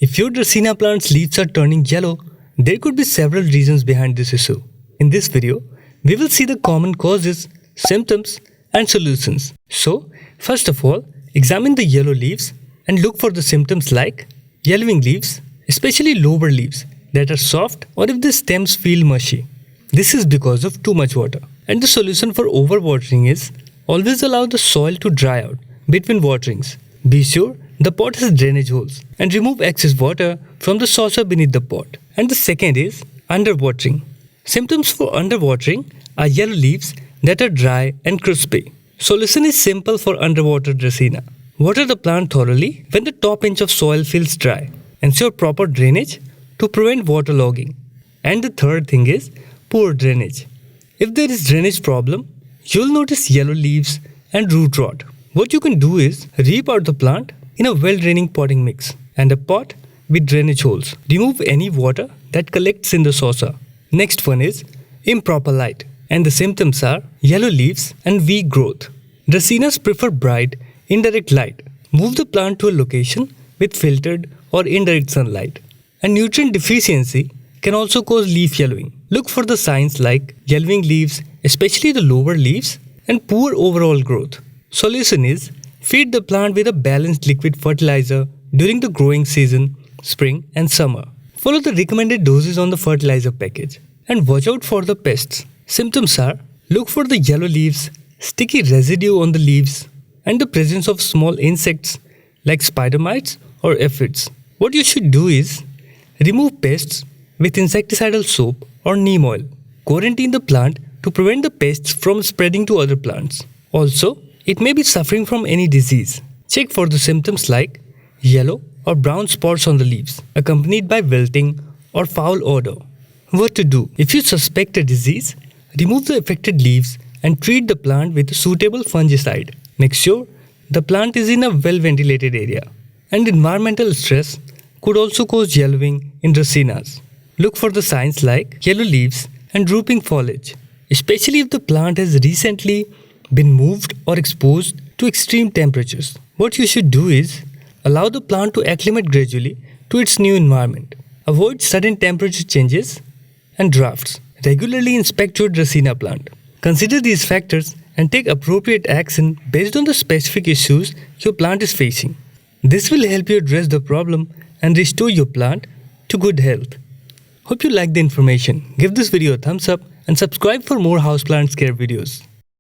If your Dracaena plant's leaves are turning yellow, there could be several reasons behind this issue. In this video, we will see the common causes, symptoms, and solutions. So, first of all, examine the yellow leaves and look for the symptoms like yellowing leaves, especially lower leaves that are soft or if the stems feel mushy. This is because of too much water. And the solution for overwatering is always allow the soil to dry out between waterings. Be sure the pot has drainage holes and remove excess water from the saucer beneath the pot. And the second is underwatering. Symptoms for underwatering are yellow leaves that are dry and crispy. Solution is simple for underwatered Dracaena. Water the plant thoroughly when the top inch of soil feels dry. Ensure proper drainage to prevent waterlogging. And the third thing is poor drainage. If there is drainage problem, you'll notice yellow leaves and root rot. What you can do is repot the plant in a well-draining potting mix and a pot with drainage holes. Remove any water that collects in the saucer. Next one is improper light, and the symptoms are yellow leaves and weak growth. Dracaenas prefer bright, indirect light. Move the plant to a location with filtered or indirect sunlight. And nutrient deficiency can also cause leaf yellowing. Look for the signs like yellowing leaves, especially the lower leaves, and poor overall growth. Solution is feed the plant with a balanced liquid fertilizer during the growing season, spring and summer. Follow the recommended doses on the fertilizer package and watch out for the pests. Symptoms are look for the yellow leaves, sticky residue on the leaves, and the presence of small insects like spider mites or aphids. What you should do is remove pests with insecticidal soap or neem oil. Quarantine the plant to prevent the pests from spreading to other plants. Also, it may be suffering from any disease. Check for the symptoms like yellow or brown spots on the leaves, accompanied by wilting or foul odor. What to do? If you suspect a disease, remove the affected leaves and treat the plant with a suitable fungicide. Make sure the plant is in a well-ventilated area. And environmental stress could also cause yellowing in Dracaenas. Look for the signs like yellow leaves and drooping foliage, especially if the plant has recently been moved or exposed to extreme temperatures. What you should do is allow the plant to acclimate gradually to its new environment. Avoid sudden temperature changes and drafts. Regularly inspect your Dracaena plant. Consider these factors and take appropriate action based on the specific issues your plant is facing. This will help you address the problem and restore your plant to good health. Hope you liked the information. Give this video a thumbs up and subscribe for more houseplants care videos.